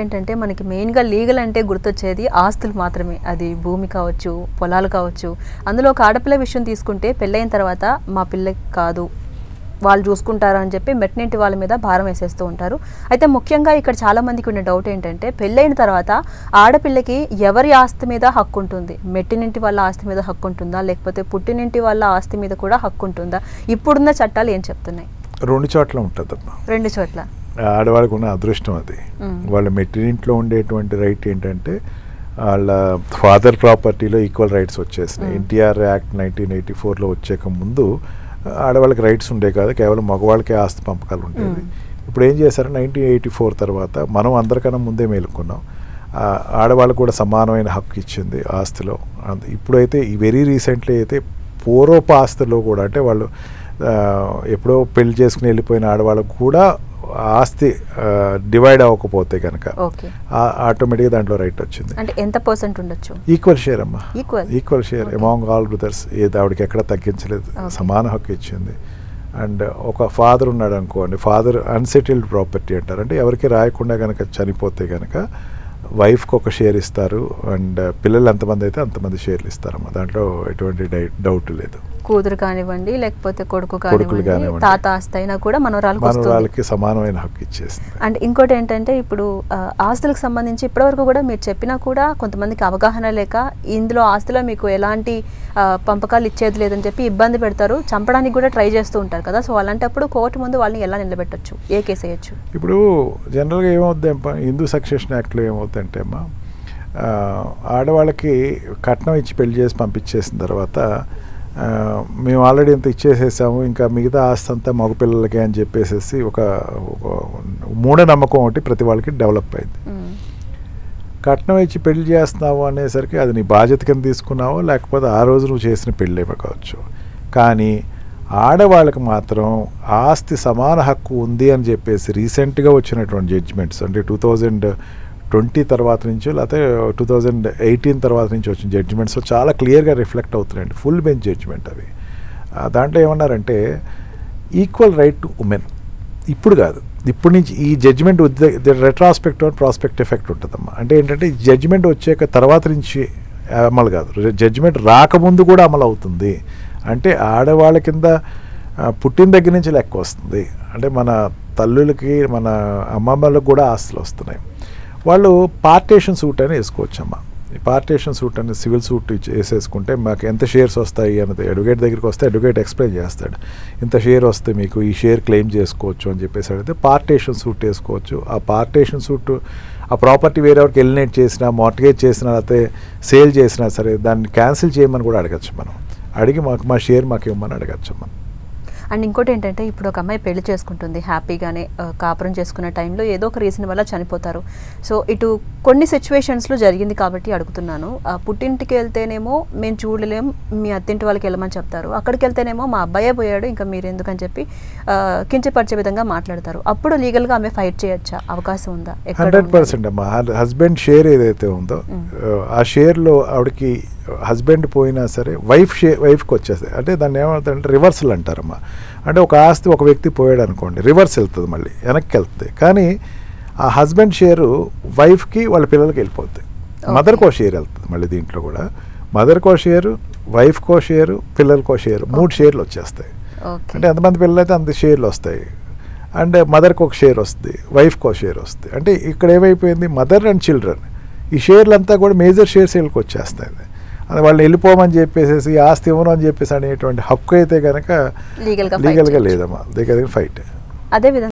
ఏంటంటే మనకి మెయిన్గా లీగల్ అంటే గుర్తొచ్చేది ఆస్తులు మాత్రమే. అది భూమి కావచ్చు, పొలాలు కావచ్చు. అందులో ఒక ఆడపిల్ల విషయం తీసుకుంటే పెళ్ళైన తర్వాత మా పిల్లకి కాదు వాళ్ళు చూసుకుంటారు అని చెప్పి మెట్టినింటి వాళ్ళ మీద భారం వేసేస్తూ ఉంటారు. అయితే ముఖ్యంగా ఇక్కడ చాలామందికి ఉన్న డౌట్ ఏంటంటే పెళ్ళైన తర్వాత ఆడపిల్లకి ఎవరి ఆస్తి మీద హక్కు ఉంటుంది? మెట్టినింటి వాళ్ళ ఆస్తి మీద హక్కు ఉంటుందా, లేకపోతే పుట్టినింటి వాళ్ళ ఆస్తి మీద కూడా హక్కు ఉంటుందా? ఇప్పుడున్న చట్టాలు ఏం చెప్తున్నాయి? రెండు చోట్ల ఉంటుందమ్మా. రెండు చోట్ల ఆడవాళ్ళకు ఉన్న అదృష్టం అది. వాళ్ళ మెట్టినింట్లో ఉండేటువంటి రైట్ ఏంటంటే వాళ్ళ ఫాదర్ ప్రాపర్టీలో ఈక్వల్ రైట్స్ వచ్చేసినాయి. ఎన్టీఆర్ యాక్ట్ 1984లో వచ్చేక ముందు ఆడవాళ్ళకి రైట్స్ ఉండే కాదు, కేవలం మగవాళ్ళకే ఆస్తి పంపకాలు ఉండేవి. ఇప్పుడు ఏం చేశారు, 1984 తర్వాత మనం అందరికన్నా ముందే మేలుకున్నాం. ఆడవాళ్ళకు కూడా సమానమైన హక్కు ఇచ్చింది ఆస్తిలో. ఇప్పుడైతే వెరీ రీసెంట్లీ అయితే పూర్వపు ఆస్తిలో కూడా, అంటే వాళ్ళు ఎప్పుడో పెళ్లి చేసుకుని వెళ్ళిపోయిన ఆడవాళ్ళకు కూడా ఆస్తి డివైడ్ అవ్వకపోతే కనుక ఆటోమేటిక్గా దాంట్లో రైట్ వచ్చింది. అంటే ఎంత పర్సెంట్ ఉండొచ్చు? ఈక్వల్ షేర్ అమ్మా, equal share among all brothers. ఏది ఆవిడకి ఎక్కడ తగ్గించలేదు, సమాన హక్కు ఇచ్చింది. అండ్ ఒక ఫాదర్ ఉన్నాడు అనుకోండి, ఫాదర్ అన్సెటిల్డ్ ప్రాపర్టీ అంటారు, అంటే ఎవరికి రాయకుండా కనుక చనిపోతే కనుక వైఫ్కి ఒక షేర్ ఇస్తారు. అండ్ పిల్లలు ఎంతమంది అయితే అంతమంది షేర్లు ఇస్తారమ్మా, దాంట్లో ఎటువంటి డౌట్ లేదు. కూతురు కానివ్వండి లేకపోతే కొడుకు కానివ్వండి, తాత ఆస్తి అయినా కూడా మనవరాలకి సమానమైన హక్కు ఇచ్చేస్తుంది. అండ్ ఇంకోటి ఏంటంటే ఇప్పుడు ఆస్తులకు సంబంధించి ఇప్పటివరకు కూడా మీరు చెప్పినా కూడా కొంతమందికి అవగాహన లేక ఇందులో ఆస్తిలో మీకు ఎలాంటి పంపకాలు ఇచ్చేది లేదని చెప్పి ఇబ్బంది పెడతారు, చంపడానికి కూడా ట్రై చేస్తూ ఉంటారు కదా. సో అలాంటప్పుడు కోర్టు ముందు వాళ్ళని ఎలా నిలబెట్టచ్చు, ఏ కేసు వేయచ్చు? ఇప్పుడు జనరల్గా ఏమవుద్ది హిందూ సక్సెషన్ యాక్ట్లో ఏమవుతుందంటే అమ్మా, ఆడవాళ్ళకి కట్నం ఇచ్చి పెళ్లి చేసి పంపించేసిన తర్వాత మేము ఆల్రెడీ ఇంత ఇచ్చేసేసాము, ఇంకా మిగతా ఆస్తి అంతా మగపిల్లలకే అని చెప్పేసి ఒక మూఢనమ్మకం ఒకటి ప్రతి వాళ్ళకి డెవలప్ అయింది. కట్నం ఇచ్చి పెళ్లి చేస్తున్నావు అనేసరికి అది నీ బాధ్యత కింద తీసుకున్నావో లేకపోతే ఆ రోజు నువ్వు చేసిన పెళ్ళి కావచ్చు. కానీ ఆడవాళ్ళకి మాత్రం ఆస్తి సమాన హక్కు ఉంది అని చెప్పేసి రీసెంట్గా వచ్చినటువంటి జడ్జిమెంట్స్, అంటే 2020 తర్వాత నుంచి లేకపోతే 2018 తర్వాత నుంచి వచ్చిన జడ్జిమెంట్స్లో చాలా క్లియర్గా రిఫ్లెక్ట్ అవుతున్నాయండి, ఫుల్ బెంచ్ జడ్జిమెంట్ అవి. దాంట్లో ఏమన్నారంటే ఈక్వల్ రైట్ టు ఉమెన్. ఇప్పుడు కాదు, ఇప్పుడు నుంచి ఈ judgement retrospect and prospect effect ఉంటుందమ్మా. అంటే ఏంటంటే జడ్జిమెంట్ వచ్చాక తర్వాత నుంచి అమలు కాదు, జడ్జిమెంట్ రాకముందు కూడా అమలు అవుతుంది. అంటే ఆడవాళ్ళ కింద పుట్టిన దగ్గర నుంచి లెక్క వస్తుంది. అంటే మన తల్లులకి మన అమ్మమ్మలకు కూడా ఆస్తులు వస్తున్నాయి. వాళ్ళు పార్టేషన్ సూట్ అని వేసుకోవచ్చమ్మా. ఈ పార్టేషన్ సూట్ అని సివిల్ సూట్ వేసేసుకుంటే మాకు ఎంత షేర్స్ వస్తాయి అన్నది అడ్వకేట్ దగ్గరికి వస్తే అడ్వకేట్ ఎక్స్ప్లెయిన్ చేస్తాడు. ఇంత షేర్ వస్తే మీకు ఈ షేర్ క్లెయిమ్ చేసుకోవచ్చు అని చెప్పేసి అడిగితే పార్టేషన్ సూట్ వేసుకోవచ్చు. ఆ పార్టేషన్ సూట్ ఆ ప్రాపర్టీ వేరేవరికి ఎలినేట్ చేసినా, మార్టిగేజ్ చేసినా, లేకపోతే సేల్ చేసినా సరే దాన్ని క్యాన్సిల్ చేయమని కూడా అడగచ్చు. మనం అడిగి మా షేర్ మాకు ఇవ్వమని అడగచ్చు మనం. అండ్ ఇంకోటి ఏంటంటే ఇప్పుడు ఒక అమ్మాయి పెళ్లి చేసుకుంటుంది, హ్యాపీగానే కాపురం చేసుకునే టైంలో ఏదో ఒక రీజన్ వల్ల చనిపోతారు. సో ఇటు కొన్ని సిచ్యువేషన్స్లో జరిగింది కాబట్టి అడుగుతున్నాను. పుట్టింటికి వెళ్తేనేమో మేము చూడలేం, మీ అత్తింటి వాళ్ళకి వెళ్ళమని చెప్తారు. అక్కడికి వెళ్తేనేమో మా అబ్బాయే పోయాడు ఇంకా మీరు ఎందుకని చెప్పి కించపరిచే విధంగా మాట్లాడతారు. అప్పుడు లీగల్గా ఆమె ఫైట్ చేయొచ్చా, అవకాశం ఉందా? 100% అమ్మా. హస్బెండ్ షేర్ ఏదైతే ఉందో ఆ షేర్లో ఆవిడకి హస్బెండ్ పోయినా సరే వైఫ్కి వచ్చేస్తాయి. అంటే దాన్ని ఏమవుతుందంటే రివర్సల్ అంటారమ్మా. అంటే ఒక ఆస్తి ఒక వ్యక్తి పోయాడు అనుకోండి, రివర్స్ వెళ్తుంది, మళ్ళీ వెనక్కి వెళ్తుంది. కానీ ఆ హస్బెండ్ షేరు వైఫ్కి వాళ్ళ పిల్లలకి వెళ్ళిపోద్ది. మదర్కో షేర్ వెళ్తుంది మళ్ళీ. దీంట్లో కూడా మదర్కో షేరు, వైఫ్కో షేరు, పిల్లలకో షేరు, 3 షేర్లు వచ్చేస్తాయి. అంటే ఎంతమంది పిల్లలు అయితే అంత షేర్లు వస్తాయి. అండ్ మదర్కి ఒక షేర్ వస్తుంది, వైఫ్కో షేర్ వస్తుంది. అంటే ఇక్కడ ఏమైపోయింది, మదర్ అండ్ చిల్డ్రన్ ఈ షేర్లంతా కూడా మేజర్ షేర్స్ వీళ్ళకి వచ్చేస్తాయి. అది వాళ్ళు వెళ్ళిపోమని చెప్పేసి ఆస్తి ఇవ్వను అని చెప్పేసి అనేటువంటి హక్కు అయితే కనుక లీగల్గా లేదమ్మా. They can fight. అదేవిధంగా